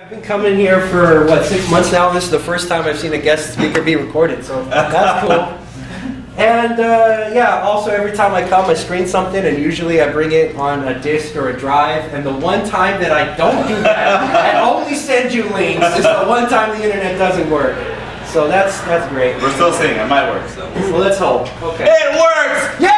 I've been coming here for, what, 6 months now. This is the first time I've seen a guest speaker be recorded, so that's cool. And yeah, also every time I come, I screen something, and usually I bring it on a disc or a drive. And the one time that I don't do that, and only send you links, is the one time the internet doesn't work. So that's great. We're still seeing it. Might work, so. Well, let's hope. Okay. It works! Yeah!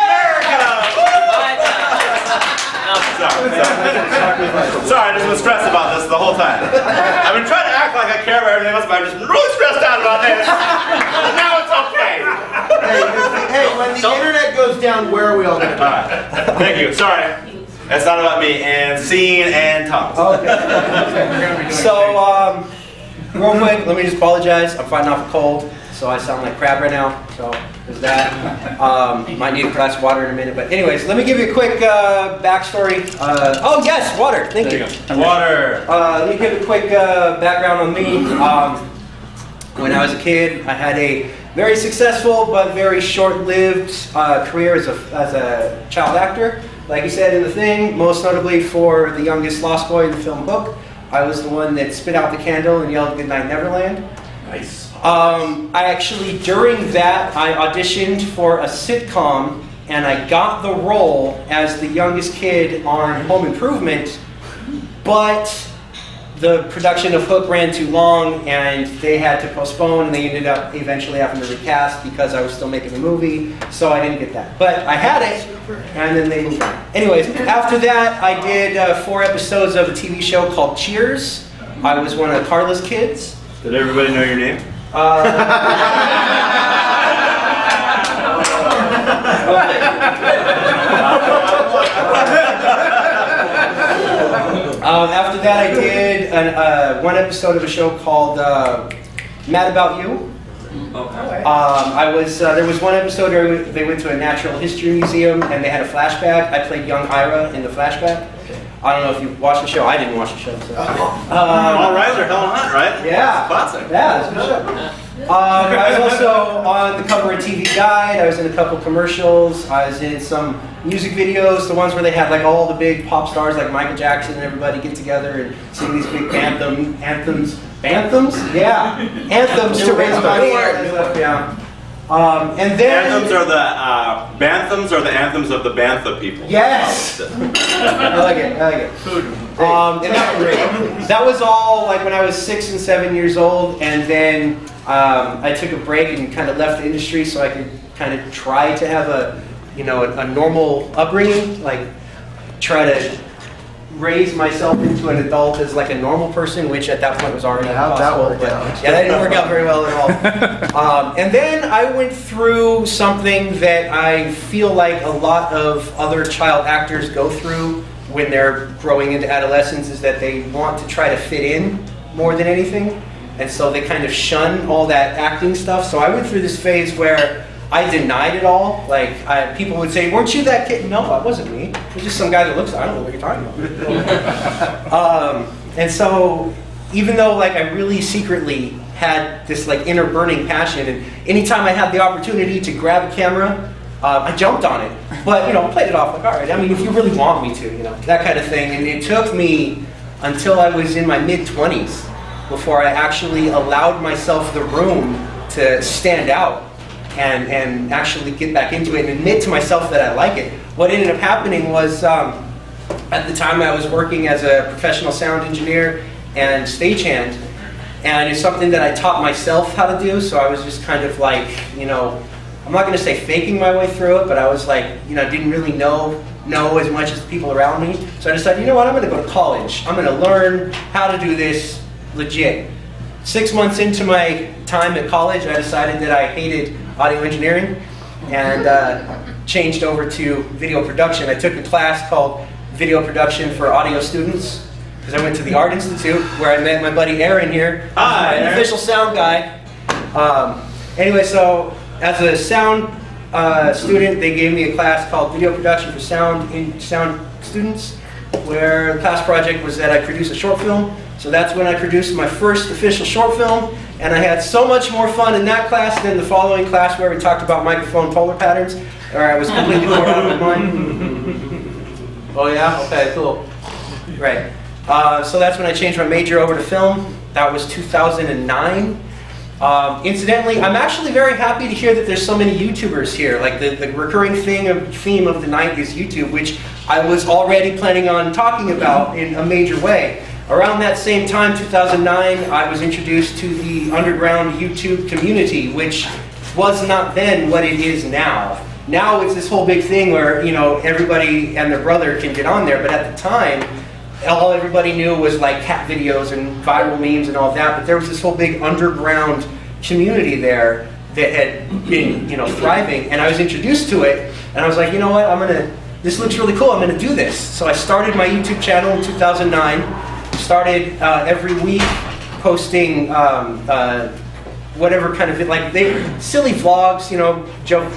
Sorry, I just was stressed about this the whole time. I've been trying to act like I care about everything else, but I'm just really stressed out about this. Now it's okay. Hey, when the internet goes down, where are we all going to go? Alright. Thank you. Sorry. It's not about me. And scene and tongues. Okay. So, real quick, let me just apologize. I'm fighting off a cold, so I sound like crap right now. So there's that. Might need a glass of water in a minute, but anyways, let me give you a quick backstory. Oh yes, water. Thank you. Water. Let me give a quick background on me. When I was a kid, I had a very successful but very short-lived career as a child actor. Like you said in the thing, most notably for the youngest lost boy in the film Hook. I was the one that spit out the candle and yelled "Goodnight Neverland." Nice. I actually, during that, I auditioned for a sitcom, and I got the role as the youngest kid on Home Improvement, but the production of Hook ran too long, and they had to postpone, and they ended up eventually having to recast because I was still making the movie, so I didn't get that. But I had it, and then they moved on. Anyways, after that, I did 4 episodes of a TV show called Cheers. I was one of Carla's kids. Did everybody know your name? After that, I did one episode of a show called Mad About You. There was one episode where they went to a natural history museum and they had a flashback. I played young Ira in the flashback. I don't know if you watched the show. I didn't watch the show. So. All Rise or Hell Hunt, right? Yeah. Classic. Yeah, it's a good show. I was also on the cover of TV Guide. I was in a couple commercials. I was in some music videos, the ones where they had like all the big pop stars like Michael Jackson and everybody get together and sing these big anthems? Yeah, anthems to raise money. Yeah. And then Anthems are the banthams or the anthems of the Bantha people. Yes. I like it. And that was all like when I was 6 and 7 years old, and then I took a break and kind of left the industry so I could kind of try to have a normal upbringing, like try to raise myself into an adult as like a normal person, which at that point was already impossible. Yeah, that didn't work out very well at all. And then I went through something that I feel like a lot of other child actors go through when they're growing into adolescence, is that they want to try to fit in more than anything. And so they kind of shun all that acting stuff. So I went through this phase where I denied it all. Like, people would say, "Weren't you that kid?" No, I wasn't me. It was just some guy that looks like, I don't know what you're talking about. And so, even though like I really secretly had this like inner burning passion, and anytime I had the opportunity to grab a camera, I jumped on it. But played it off like, all right, I mean, if you really want me to, that kind of thing. And it took me until I was in my mid-20s before I actually allowed myself the room to stand out and actually get back into it and admit to myself that I like it. What ended up happening was, at the time I was working as a professional sound engineer and stagehand, and it's something that I taught myself how to do, so I was just kind of like, I'm not going to say faking my way through it, but I was like, didn't really know as much as the people around me. So I decided, you know what, I'm going to go to college. I'm going to learn how to do this legit. 6 months into my time at college, I decided that I hated audio engineering and changed over to video production. I took a class called Video Production for Audio Students because I went to the Art Institute where I met my buddy Aaron here. Hi, an official sound guy. Anyway, so as a sound student, they gave me a class called Video Production for Sound Students, where the class project was that I produce a short film. So that's when I produced my first official short film, and I had so much more fun in that class than the following class where we talked about microphone polar patterns, where I was completely bored out of my mind. Oh yeah? Okay, cool. Right. So that's when I changed my major over to film. That was 2009. Incidentally, I'm actually very happy to hear that there's so many YouTubers here. Like the recurring theme of the night is YouTube, which I was already planning on talking about in a major way. Around that same time, 2009, I was introduced to the underground YouTube community, which was not then what it is now. Now it's this whole big thing where, you know, everybody and their brother can get on there, but at the time, all everybody knew was like cat videos and viral memes and all that, but there was this whole big underground community there that had been, you know, thriving, and I was introduced to it, and I was like, you know what, this looks really cool, I'm gonna do this. So I started my YouTube channel in 2009, started every week posting whatever kind of, like, silly vlogs, you know,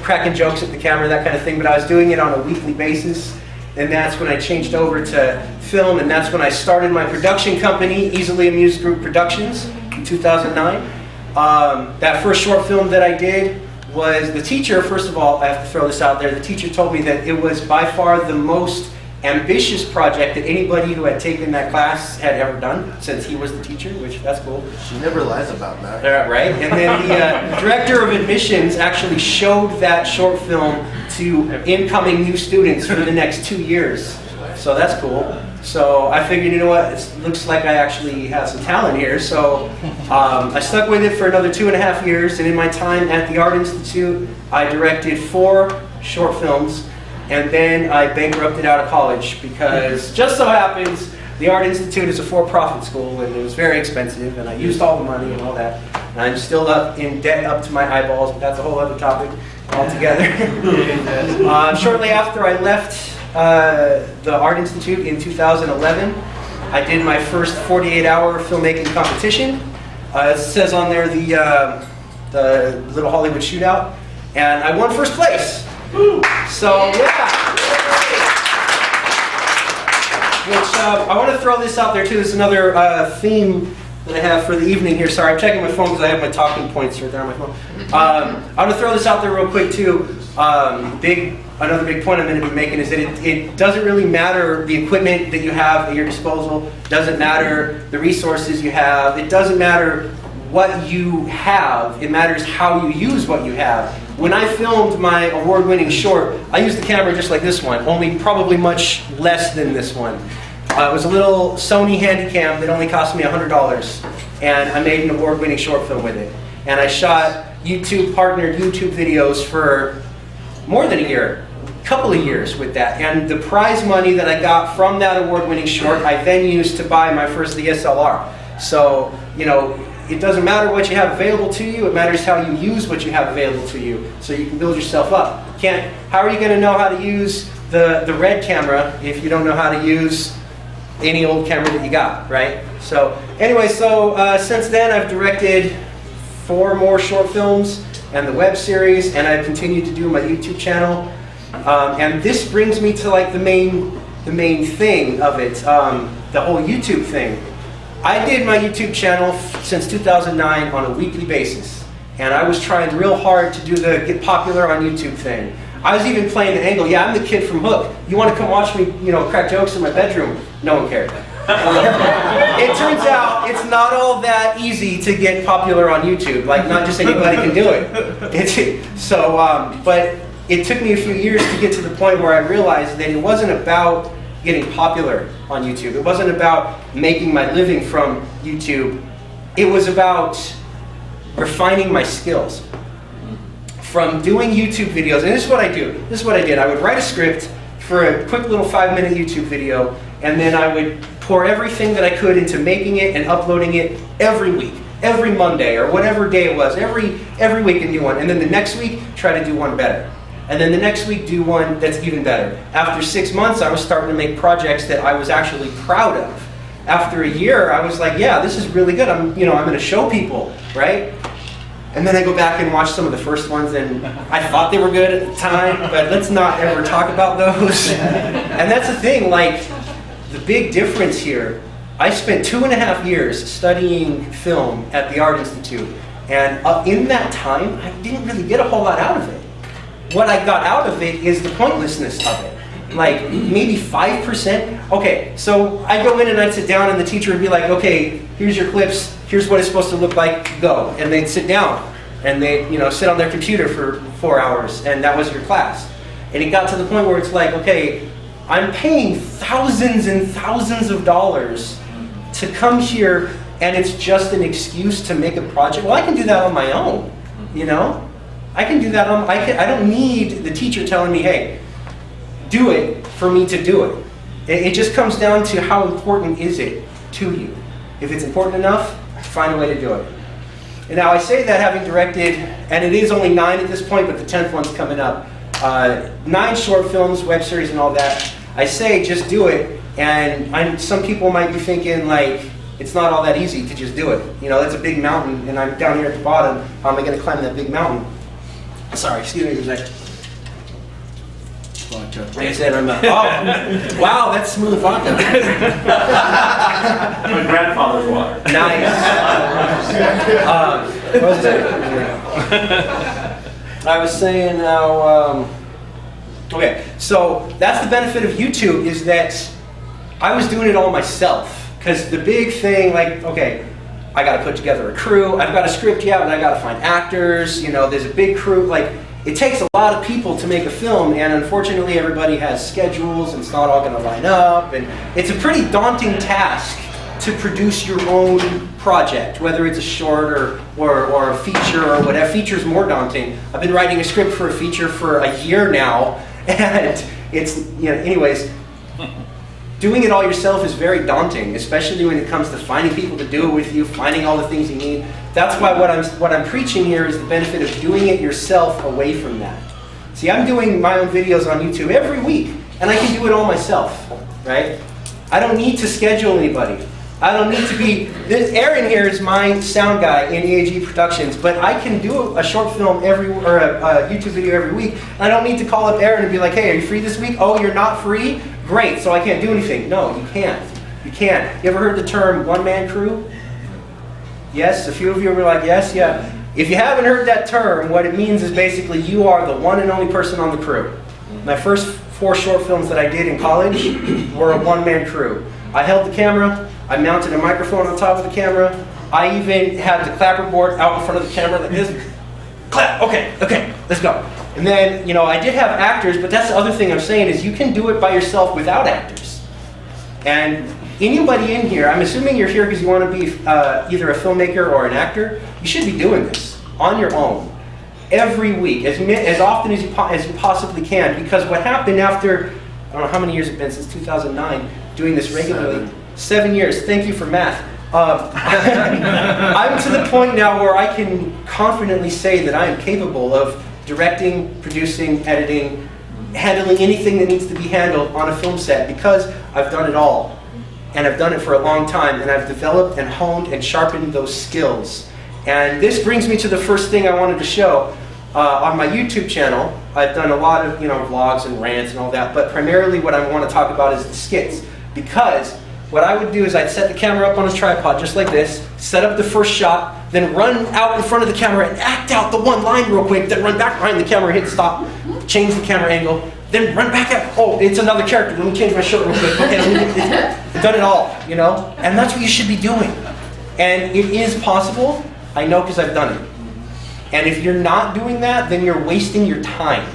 cracking jokes at the camera, that kind of thing, but I was doing it on a weekly basis. And that's when I changed over to film, and that's when I started my production company, Easily Amused Group Productions, in 2009. That first short film that I did was, the teacher, first of all, I have to throw this out there, the teacher told me that it was by far the most ambitious project that anybody who had taken that class had ever done, since he was the teacher, which, that's cool. She never lies about that. Right? And then the director of admissions actually showed that short film to incoming new students for the next 2 years. So that's cool. So I figured, you know what, it looks like I actually have some talent here. So I stuck with it for another 2.5 years, and in my time at the Art Institute, I directed 4 short films, and then I bankrupted out of college because just so happens the Art Institute is a for-profit school, and it was very expensive, and I used all the money and all that. And I'm still in debt up to my eyeballs, but that's a whole other topic altogether. Shortly after I left the Art Institute in 2011, I did my first 48-hour filmmaking competition. It says on there the Little Hollywood Shootout, and I won first place. So yeah. Which I want to throw this out there too. This is another theme that I have for the evening here. Sorry, I'm checking my phone because I have my talking points right there on my phone. I want to throw this out there real quick too. Another big point I'm going to be making is that it doesn't really matter the equipment that you have at your disposal. It doesn't matter the resources you have. It doesn't matter what you have. It matters how you use what you have. When I filmed my award-winning short, I used the camera just like this one, only probably much less than this one. It was a little Sony Handycam that only cost me $100, and I made an award-winning short film with it. And I shot partnered YouTube videos for more than a year, a couple of years with that. And the prize money that I got from that award-winning short, I then used to buy my first DSLR. So, you know, it doesn't matter what you have available to you, it matters how you use what you have available to you, so you can build yourself up. How are you going to know how to use the Red camera if you don't know how to use any old camera that you got, right? So anyway, since then I've directed 4 more short films and the web series, and I've continued to do my YouTube channel. And this brings me to like the main thing of it, the whole YouTube thing. I did my YouTube channel since 2009 on a weekly basis, and I was trying real hard to do the get popular on YouTube thing. I was even playing the angle, yeah, I'm the kid from Hook. You want to come watch me, you know, crack jokes in my bedroom? No one cared. It turns out it's not all that easy to get popular on YouTube. Like, not just anybody can do it. But it took me a few years to get to the point where I realized that it wasn't about getting popular on YouTube. It wasn't about making my living from YouTube. It was about refining my skills. From doing YouTube videos, and this is what I do. This is what I did. I would write a script for a quick little 5-minute YouTube video, and then I would pour everything that I could into making it and uploading it every week, every Monday, or whatever day it was. Every week a new one. And then the next week, try to do one better. And then the next week, do one that's even better. After 6 months, I was starting to make projects that I was actually proud of. After a year, I was like, yeah, this is really good. I'm going to show people, right? And then I go back and watch some of the first ones, and I thought they were good at the time, but let's not ever talk about those. And that's the thing, like, the big difference here, I spent 2.5 years studying film at the Art Institute, and in that time, I didn't really get a whole lot out of it. What I got out of it is the pointlessness of it. like maybe 5%. Okay, so I go in and I'd sit down and the teacher would be like, okay, here's your clips, here's what it's supposed to look like, go. And they'd sit down and they'd sit on their computer for 4 hours and that was your class. And it got to the point where it's like, okay, I'm paying thousands and thousands of dollars to come here and it's just an excuse to make a project. Well, I can do that on my own, I can do that on, I don't need the teacher telling me, hey, do it for me to do it. It just comes down to how important is it to you. If it's important enough, find a way to do it. And now I say that having directed, and it is only 9 at this point, but the 10th one's coming up. 9 short films, web series, and all that. I say just do it, and some people might be thinking like, it's not all that easy to just do it. That's a big mountain, and I'm down here at the bottom. How am I going to climb that big mountain? Sorry, excuse me for a second. Like I said, I'm oh, wow, that's smooth vodka. My grandfather's water. Nice. What was that? I was saying now, okay, so that's the benefit of YouTube is that I was doing it all myself. Because the big thing, like, okay, I got to put together a crew. I've got a script, yeah, but I got to find actors. There's a big crew. Like, it takes a lot of people to make a film, and unfortunately, everybody has schedules, and it's not all going to line up. And it's a pretty daunting task to produce your own project, whether it's a short or a feature or whatever. Feature's more daunting. I've been writing a script for a feature for a year now, and it's anyways. Doing it all yourself is very daunting, especially when it comes to finding people to do it with you, finding all the things you need. That's why what I'm preaching here is the benefit of doing it yourself away from that. See, I'm doing my own videos on YouTube every week, and I can do it all myself, right? I don't need to schedule anybody. I don't need to be, Aaron here is my sound guy in EAGproductions, but I can do a short film a YouTube video every week. I don't need to call up Aaron and be like, hey, are you free this week? Oh, you're not free? Great, so I can't do anything. No, you can't. You can't. You ever heard the term one-man crew? Yes, a few of you were like, yes, yeah. If you haven't heard that term, what it means is basically you are the one and only person on the crew. My first 4 short films that I did in college were a one-man crew. I held the camera, I mounted a microphone on top of the camera, I even had the clapperboard out in front of the camera like this. Clap, okay, let's go. And then, I did have actors, but that's the other thing I'm saying is you can do it by yourself without actors. And anybody in here, I'm assuming you're here because you want to be either a filmmaker or an actor, you should be doing this on your own every week, as often as you possibly can. Because what happened after, I don't know how many years it's been, since 2009, doing this regularly. 7 years, thank you for math. I'm to the point now where I can confidently say that I am capable of directing, producing, editing, handling anything that needs to be handled on a film set because I've done it all. And I've done it for a long time, and I've developed and honed and sharpened those skills. And this brings me to the first thing I wanted to show. On my YouTube channel, I've done a lot of vlogs and rants and all that, but primarily what I want to talk about is the skits. Because what I would do is I'd set the camera up on a tripod just like this, set up the first shot, then run out in front of the camera and act out the one line real quick, then run back behind the camera, hit stop, change the camera angle, then run back out. Oh, it's another character. Let me change my shirt real quick. Okay, I've done it all, And that's what you should be doing. And it is possible. I know because I've done it. And if you're not doing that, then you're wasting your time.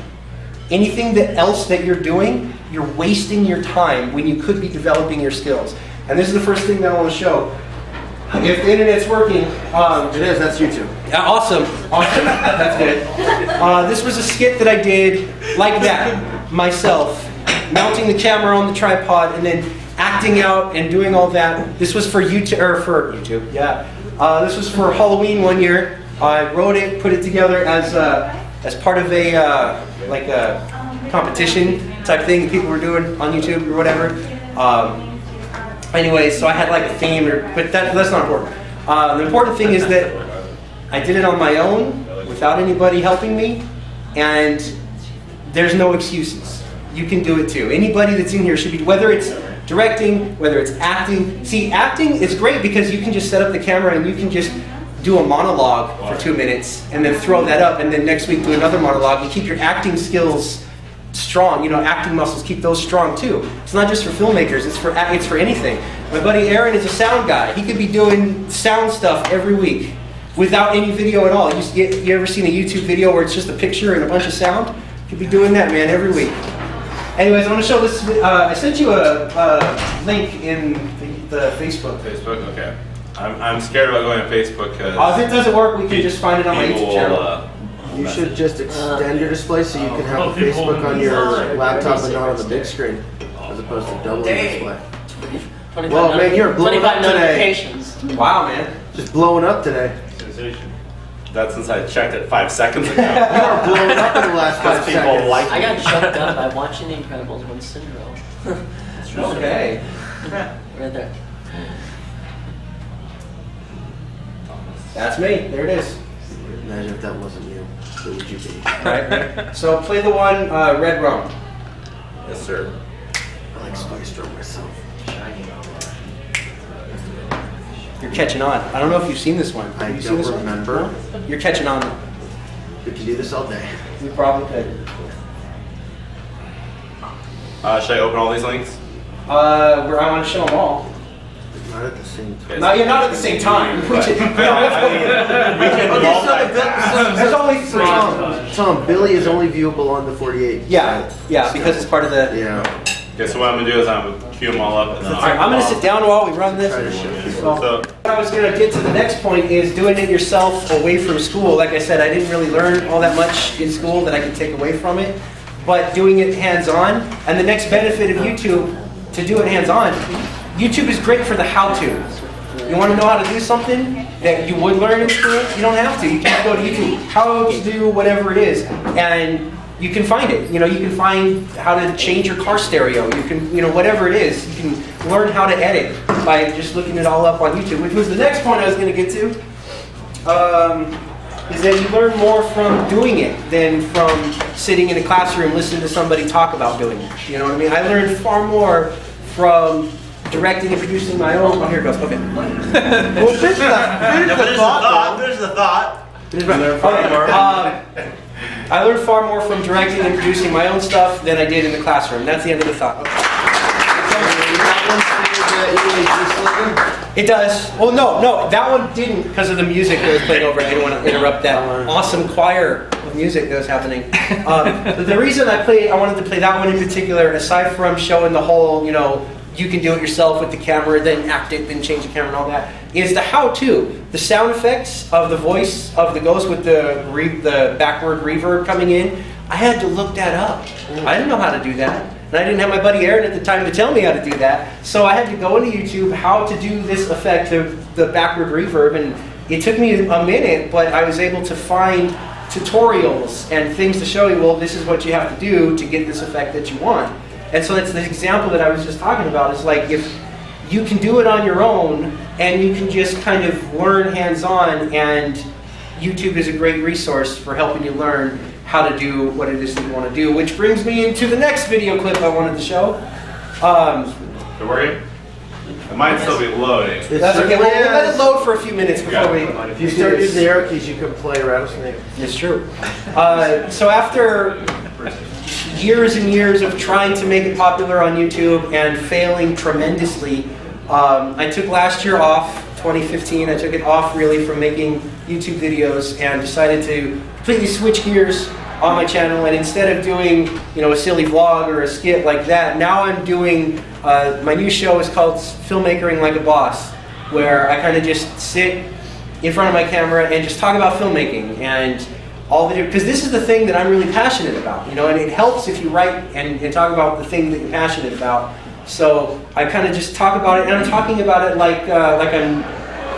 Anything else that you're doing, you're wasting your time when you could be developing your skills. And this is the first thing that I want to show. If the internet's working, it is, that's YouTube. Awesome, that's good. This was a skit that I did like that, myself, mounting the camera on the tripod and then acting out and doing all that. This was for YouTube, yeah. This was for Halloween one year. I wrote it, put it together as part of a competition type thing that people were doing on YouTube or whatever. Anyway, so I had like a theme, but that's not important. The important thing is that I did it on my own without anybody helping me, and there's no excuses. You can do it too. Anybody that's in here should be, whether it's directing, whether it's acting. See, acting is great because you can just set up the camera and you can just do a monologue for 2 minutes and then throw that up and then next week do another monologue. You keep your acting skills strong, you know, acting muscles, keep those strong too. It's not just for filmmakers, it's for anything. My buddy Aaron is a sound guy. He could be doing sound stuff every week without any video at all. You ever seen a YouTube video where it's just a picture and a bunch of sound? You could be doing that, man, every week. Anyways, I want to show this. I sent you a link in the Facebook. Facebook, okay. I'm scared about going to Facebook because if it doesn't work, we can just find it on my YouTube channel. You should just extend your display so you can have a Facebook on your laptop and not on the big screen, as opposed to double the display. Well, man, you're blowing up today. Wow, man. Just blowing up today. that's since I checked it 5 seconds ago. You are blowing up in the last 5 People seconds. like I got choked up by watching The Incredibles 1 Syndrome. Okay. Right there. That's me. There it is. Imagine if that wasn't you. Who would you be? Right. So play the one RedRum. Yes, sir. I like Spice Drum myself. You're catching on. I don't know if you've seen this one. I Have you seen don't this remember. one? You're catching on. We can do this all day. You probably could. Should I open all these links? Where I want to show them all. Not at the same time. No, you're not at the same time. Right. We can There's only three. Tom, Billy is only viewable on the 48. Yeah, yeah, because it's part of the. Yeah. Okay, so what I'm gonna do is I'm gonna queue them all up and then All right, I'm going to sit down while we run this. Try to show people. So, What I was going to get to the next point is doing it yourself away from school. Like I said, I didn't really learn all that much in school that I could take away from it, but doing it hands-on. And the next benefit of YouTube, to do it hands-on, YouTube is great for the how-to. You want to know how to do something that you would learn in school? You don't have to. You can go to YouTube, how to do whatever it is, and you can find it. You know, you can find how to change your car stereo. You can, you know, whatever it is, you can learn how to edit by just looking it all up on YouTube, which was the next point I was going to get to, is that you learn more from doing it than from sitting in a classroom listening to somebody talk about doing it. You know what I mean? I learned far more from directing and producing my own. Oh, here it goes. Okay. Well, finish the thought. there's the thought. I learned far more from directing and producing my own stuff than I did in the classroom. That's the end of the thought. It does. Well, no, that one didn't because of the music that was playing over it. I didn't want to interrupt that awesome choir of music that was happening. But the reason I wanted to play that one in particular, aside from showing the whole, you know, you can do it yourself with the camera, then act it, then change the camera and all that, is the how-to. The sound effects of the voice of the ghost with the backward reverb coming in, I had to look that up. I didn't know how to do that. And I didn't have my buddy Aaron at the time to tell me how to do that. So I had to go into YouTube, how to do this effect of the backward reverb, and it took me a minute, but I was able to find tutorials and things to show you, well, this is what you have to do to get this effect that you want. And so that's the example that I was just talking about. Is like if you can do it on your own and you can just kind of learn hands-on, and YouTube is a great resource for helping you learn how to do what it is that you want to do, which brings me into the next video clip I wanted to show. Don't worry. It might still be loading. That's okay. We'll let it load for a few minutes before we. If you start using the arrow keys, you can play Rattlesnake. It's true. So after years and years of trying to make it popular on YouTube and failing tremendously, I took last year off, 2015. I took it off really from making YouTube videos and decided to completely switch gears on my channel. And instead of doing, you know, a silly vlog or a skit like that, now I'm doing my new show is called Filmmakering Like a Boss, where I kind of just sit in front of my camera and just talk about filmmaking and all the different, because this is the thing that I'm really passionate about, you know, and it helps if you write and talk about the thing that you're passionate about. So I kind of just talk about it, and I'm talking about it like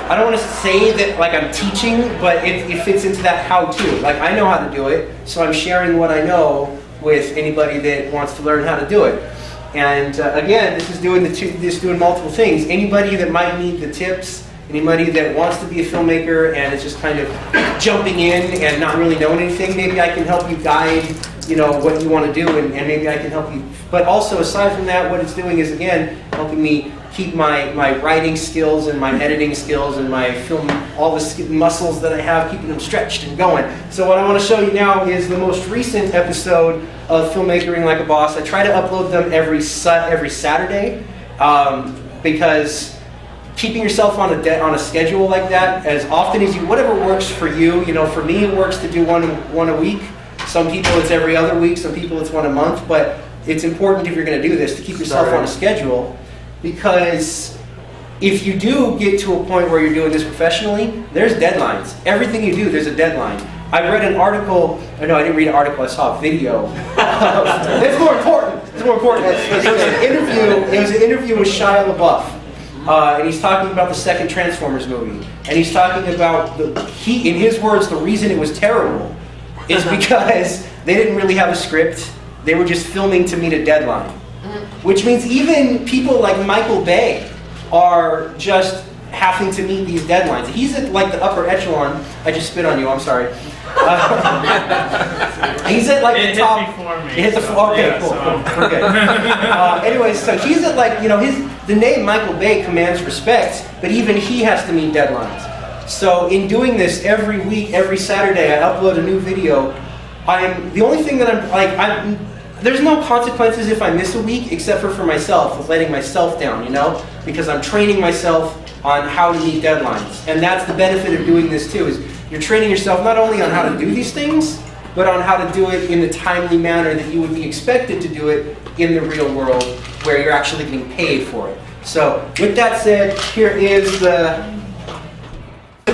I don't want to say that like I'm teaching, but it fits into that how-to. Like I know how to do it, so I'm sharing what I know with anybody that wants to learn how to do it. And again, this is doing multiple things. Anybody that might need the tips, anybody that wants to be a filmmaker and is just kind of jumping in and not really knowing anything, maybe I can help you guide, you know, what you want to do, and maybe I can help you. But also, aside from that, what it's doing is, again, helping me keep my writing skills and my editing skills and my film, all the muscles that I have, keeping them stretched and going. So what I want to show you now is the most recent episode of Filmmakering Like a Boss. I try to upload them every Saturday because keeping yourself on a schedule like that, as often as you, whatever works for you. You know, for me it works to do one a week. Some people it's every other week. Some people it's one a month. But it's important if you're going to do this to keep yourself on a schedule, because if you do get to a point where you're doing this professionally, there's deadlines. Everything you do, there's a deadline. I read an article. No, I didn't read an article. I saw a video. It's more important. It's more important. It was an interview. It was an interview with Shia LaBeouf. And he's talking about the second Transformers movie. And he's talking about, in his words, the reason it was terrible is because they didn't really have a script. They were just filming to meet a deadline. Which means even people like Michael Bay are just having to meet these deadlines. He's at like the upper echelon. I just spit on you, I'm sorry. He's at like the top. It hit the floor. Okay, cool. We're good. Anyways, so he's at like, you know, the name Michael Bay commands respect, but even he has to meet deadlines. So in doing this every week, every Saturday, I upload a new video. The only thing that there's no consequences if I miss a week, except for myself, with letting myself down, you know? Because I'm training myself on how to meet deadlines. And that's the benefit of doing this too, is you're training yourself not only on how to do these things, but on how to do it in the timely manner that you would be expected to do it in the real world, where you're actually getting paid for it. So, with that said, here is the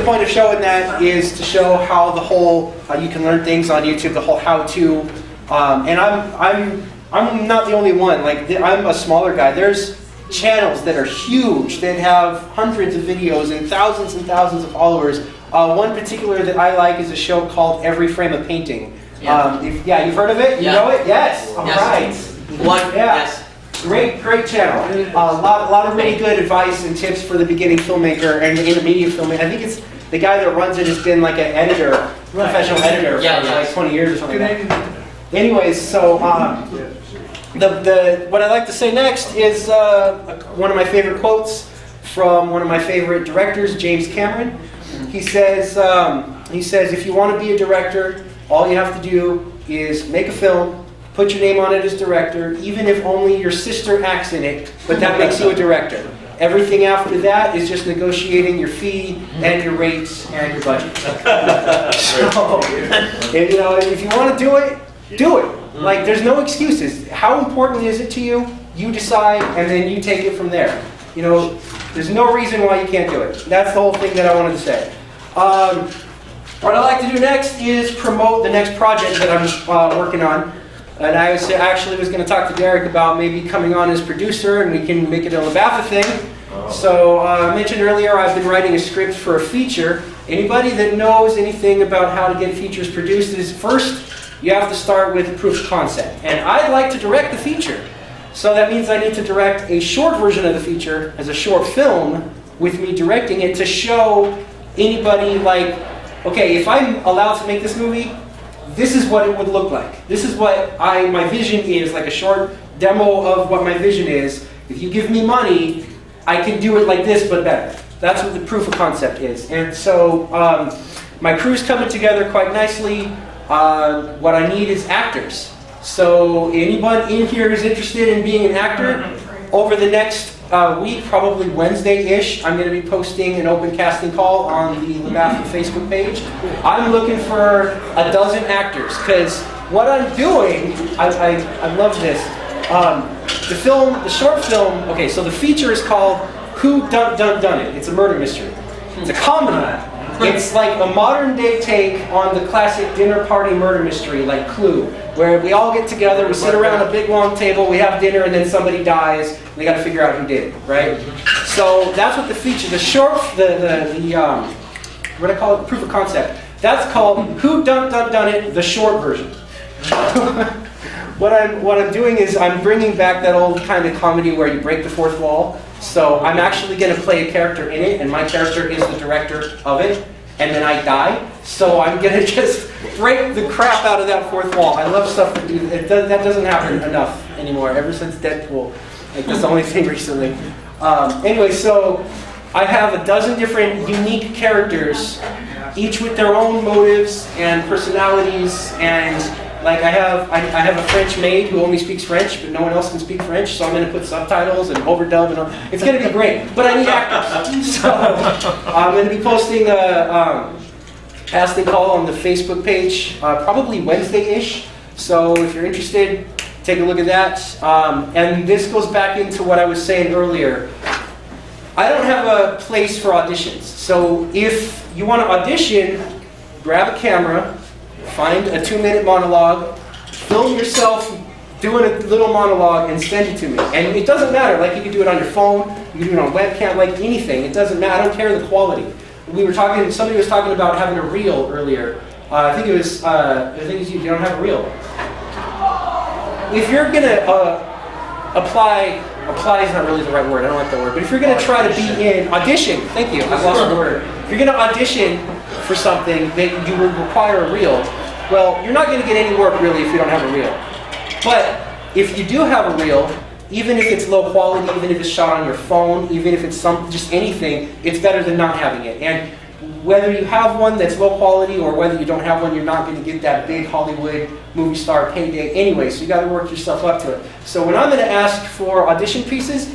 point of showing that is to show how the whole, you can learn things on YouTube, the whole how-to. And I'm not the only one. Like, I'm a smaller guy. There's channels that are huge that have hundreds of videos and thousands of followers. One particular that I like is a show called Every Frame a Painting. Yeah. You've heard of it? You know it? Yes. All right. Yes. Great channel. A lot of really good advice and tips for the beginning filmmaker and the intermediate filmmaker. I think it's the guy that runs it has been like an editor, professional editor for like 20 years or something like that. Anyways, so what I'd like to say next is one of my favorite quotes from one of my favorite directors, James Cameron. He says, if you want to be a director, all you have to do is make a film, put your name on it as director, even if only your sister acts in it, but that makes you a director. Everything after that is just negotiating your fee and your rates and your budget. So, if you want to do it, do it. Like, there's no excuses. How important is it to you? You decide, and then you take it from there. You know, there's no reason why you can't do it. That's the whole thing that I wanted to say. What I'd like to do next is promote the next project that I'm working on. And I actually was going to talk to Derek about maybe coming on as producer, and we can make it a LBAFA thing. So I mentioned earlier I've been writing a script for a feature. Anybody that knows anything about how to get features produced is first, you have to start with a proof of concept. And I'd like to direct the feature. So that means I need to direct a short version of the feature as a short film with me directing it to show anybody like, okay, if I'm allowed to make this movie, this is what it would look like. This is what my vision is, like a short demo of what my vision is. If you give me money, I can do it like this, but better. That's what the proof of concept is. And so my crew's coming together quite nicely. What I need is actors. So anyone in here who's interested in being an actor, over the next week, probably Wednesday-ish, I'm going to be posting an open casting call on the LBAFA Facebook page. I'm looking for 12 actors, because what I'm doing, I love this. The short film, okay, so the feature is called Who Done It? It's a murder mystery. It's a comedy. It's like a modern day take on the classic dinner party murder mystery, like Clue, where we all get together, we sit around a big long table, we have dinner, and then somebody dies, and we got to figure out who did it, right? So that's what the feature, the short, what I call it, proof of concept. That's called Who Done It? The short version. What I'm doing is I'm bringing back that old kind of comedy where you break the fourth wall. So I'm actually going to play a character in it, and my character is the director of it, and then I die. So I'm going to just break the crap out of that fourth wall. I love stuff that do that. That doesn't happen enough anymore, ever since Deadpool. Like, that's the only thing recently. Anyway, so I have a dozen different unique characters, each with their own motives and personalities, and like I have a French maid who only speaks French, but no one else can speak French, so I'm going to put subtitles and overdub and all. It's going to be great, but I need actors. So I'm going to be posting a casting call on the Facebook page, probably Wednesday-ish. So if you're interested, take a look at that. And this goes back into what I was saying earlier. I don't have a place for auditions. So if you want to audition, grab a camera, find a 2-minute monologue, film yourself doing a little monologue and send it to me. And it doesn't matter, like you can do it on your phone, you can do it on webcam, like anything. It doesn't matter, I don't care the quality. Somebody was talking about having a reel earlier. I think it was you don't have a reel. If you're gonna apply is not really the right word, I don't like that word, but if you're gonna try to be in, audition, thank you, I've lost the word. If you're gonna audition for something that you would require a reel, well, you're not gonna get any work really if you don't have a reel. But if you do have a reel, even if it's low quality, even if it's shot on your phone, even if it's just anything, it's better than not having it. And whether you have one that's low quality or whether you don't have one, you're not going to get that big Hollywood movie star payday anyway, so you got to work yourself up to it. So when I'm going to ask for audition pieces,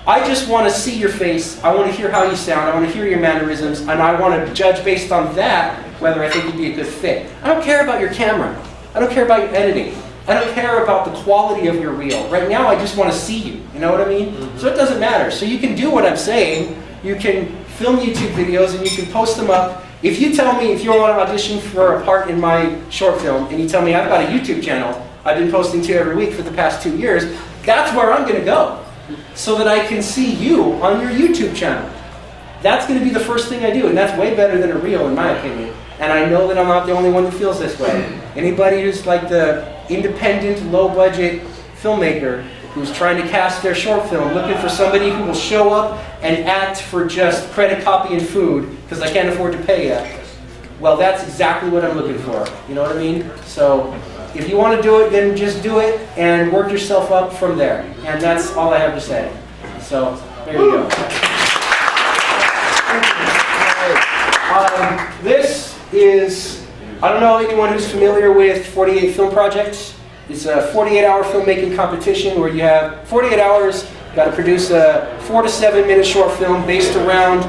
I just want to see your face, I want to hear how you sound, I want to hear your mannerisms, and I want to judge based on that whether I think you'd be a good fit. I don't care about your camera. I don't care about your editing. I don't care about the quality of your reel. Right now, I just want to see you. You know what I mean? Mm-hmm. So it doesn't matter. So you can do what I'm saying. You can film YouTube videos and you can post them up. If you tell me if you want to audition for a part in my short film and you tell me I've got a YouTube channel I've been posting to every week for the past 2 years, that's where I'm going to go so that I can see you on your YouTube channel. That's going to be the first thing I do, and that's way better than a reel in my opinion. And I know that I'm not the only one that feels this way. Anybody who's like the independent, low-budget filmmaker who's trying to cast their short film, looking for somebody who will show up and act for just credit, copy, and food, because I can't afford to pay you, well, that's exactly what I'm looking for. You know what I mean? So if you want to do it, then just do it and work yourself up from there. And that's all I have to say. So there you go. This is, I don't know anyone who's familiar with 48 Film Projects. It's a 48-hour filmmaking competition where you have 48 hours, you got to produce a 4 to 7 minute short film based around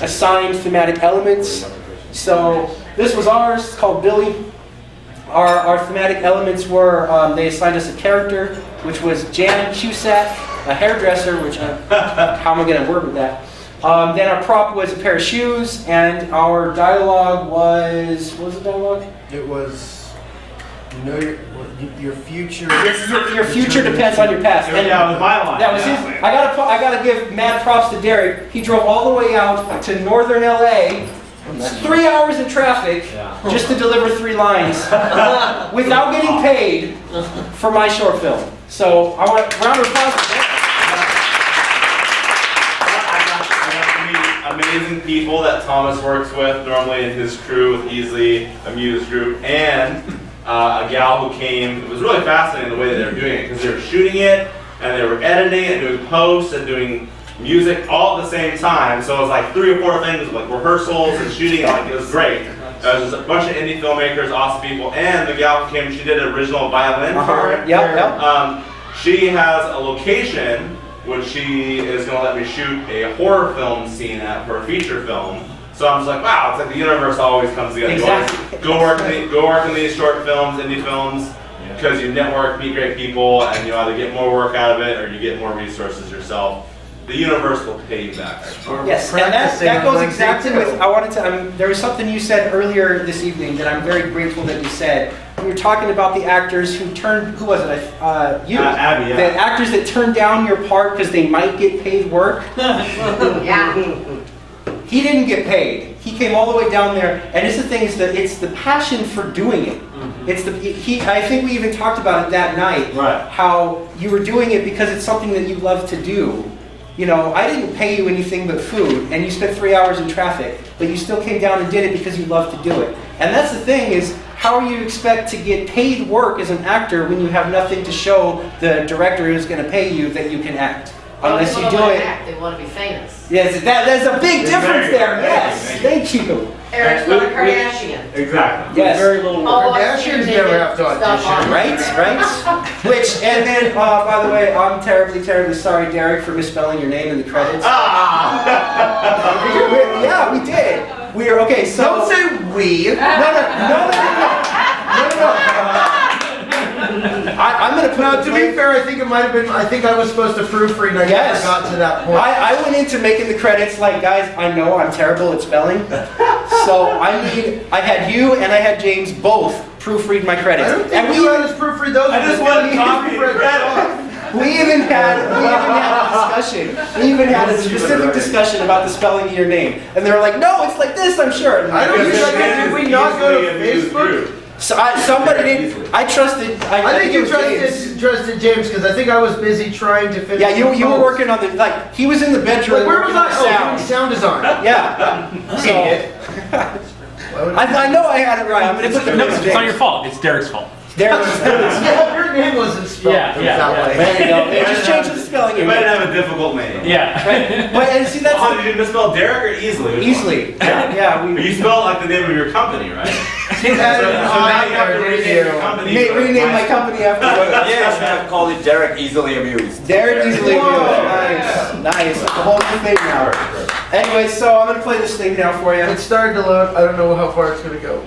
assigned thematic elements. So this was ours, it's called Billy. Our thematic elements were, they assigned us a character, which was Jan Cusack, a hairdresser, which, how am I going to work with that? Then our prop was a pair of shoes, and our dialogue was, what was the dialogue? It was, you know, your future. Your future depends on your past. And that was my line. That was his. I gotta give mad props to Derek. He drove all the way out to northern LA, 3 hours in traffic, just to deliver 3 lines, without getting paid for my short film. So I want a round of applause for that. Amazing people that Thomas works with normally in his crew with Easily, a Muse group, and a gal who came. It was really fascinating the way that they were doing it because they were shooting it and they were editing it and doing posts and doing music all at the same time. So it was like 3 or 4 things like rehearsals and shooting. Like it was great. It was just a bunch of indie filmmakers, awesome people, and the gal who came. She did an original violin for it. Yep. She has a location which she is going to let me shoot a horror film scene at for a feature film. So I'm just like, wow, it's like the universe always comes together. Exactly. Go work in these short films, indie films, because you network, meet great people, and you either get more work out of it or you get more resources yourself. The universe will pay you back. Yes, and that goes exactly with, there was something you said earlier this evening that I'm very grateful that you said. We were talking about the actors who who was it? You. Abby, yeah. The actors that turned down your part because they might get paid work. Yeah. He didn't get paid. He came all the way down there, and it's the thing is that it's the passion for doing it. It's I think we even talked about it that night. Right. How you were doing it because it's something that you love to do. You know, I didn't pay you anything but food, and you spent 3 hours in traffic, but you still came down and did it because you love to do it. And that's the thing is, how you expect to get paid work as an actor when you have nothing to show the director who's going to pay you that you can act? unless you do it. They want to be famous. Yes, there's a big It's difference very there. good. Yes, thank you. Eric's not a Kardashian. Exactly. Yes. Very little Oh, work. I've seen Kardashians him never naked have to stuff audition. on Right, Instagram. right. Which, and then, by the way, I'm terribly, terribly sorry, Derek, for misspelling your name in the credits. Ah! Yeah, we did. We're okay. So Don't say we. no. I'm gonna put. No, to be fair, I think it might have been. I think I was supposed to proofread, and I Yes. never got to that point. I went into making the credits like, guys, I know I'm terrible at spelling, so I had you and I had James both proofread my credits, I don't think and we let us proofread those. I just wanted to copy the credit. we even had a discussion. We even had a specific discussion about the spelling of your name, and they were like, no, it's like this, I'm sure. And I don't Because think this did we is not go to easily a news Facebook? group. So somebody didn't. I trusted. I think it you was James. trusted James because I think I was busy trying to finish. Yeah, you the were post. working on the like. He was in the bedroom. Like, where was working on I? Oh, sound. sound design. Yeah. So Why would I know I had it right. I'm gonna put the No, notes. it's not your fault. It's Derek's fault. There it was. Yeah, your name wasn't spelled Yeah, yeah, that way. There you go. They just changed the spelling. You might have a difficult name. Yeah. Right. But and see that's Oh, did you misspell Derek or easily? Which one? easily. Yeah. But you spell it like the name of your company, right? Added So now you have to there, rename didn't your you? company. Rename my company after. Yeah, I should have called it Derek Easily Amused. Derek easily. Whoa. Nice. It's a whole new thing now. Anyway, so I'm gonna play this thing now for you. It started to load. I don't know how far it's gonna go.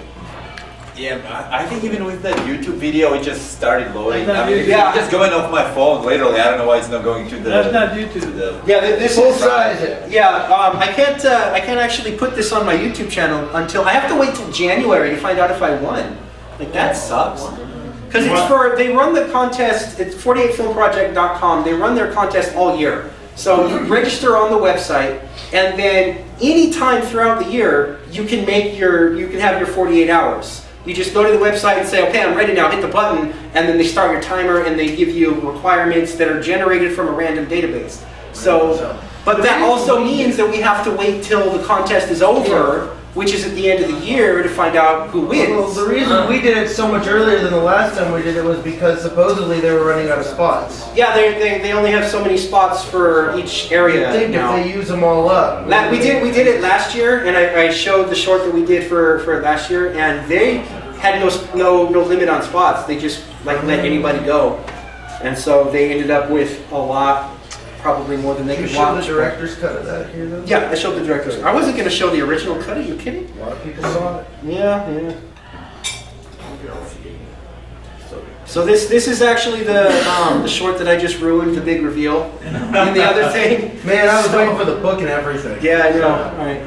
Yeah, I think even with that YouTube video, it just started loading. I mean, Yeah. it's just going off my phone literally. I don't know why it's not going to the. That's not YouTube. To the Yeah, this Full is. size it. Yeah, I can't actually put this on my YouTube channel until I have to wait till January to find out if I won. Like that sucks. Because it's for they run the contest. It's 48filmproject.com. They run their contest all year. So you register on the website, and then any time throughout the year you can have your 48 hours. You just go to the website and say, okay, I'm ready now. Hit the button, and then they start your timer, and they give you requirements that are generated from a random database. So, but that also means that we have to wait till the contest is over, which is at the end of the year, to find out who wins. Well, the reason we did it so much earlier than the last time we did it was because supposedly they were running out of spots. Yeah, they only have so many spots for each area I think now. if they use them all up. We did it last year, and I showed the short that we did for last year, and they had no limit on spots. They just let anybody go, and so they ended up with a lot, probably more than they You could show the watch. director's cut of that here, though? Yeah, I showed the director's. I wasn't going to show the original cut. Are you kidding? A lot of people saw it. Yeah. So this is actually the short that I just ruined, the big reveal. And the other thing. Man, I was waiting for the book and everything. Yeah, I know. All right.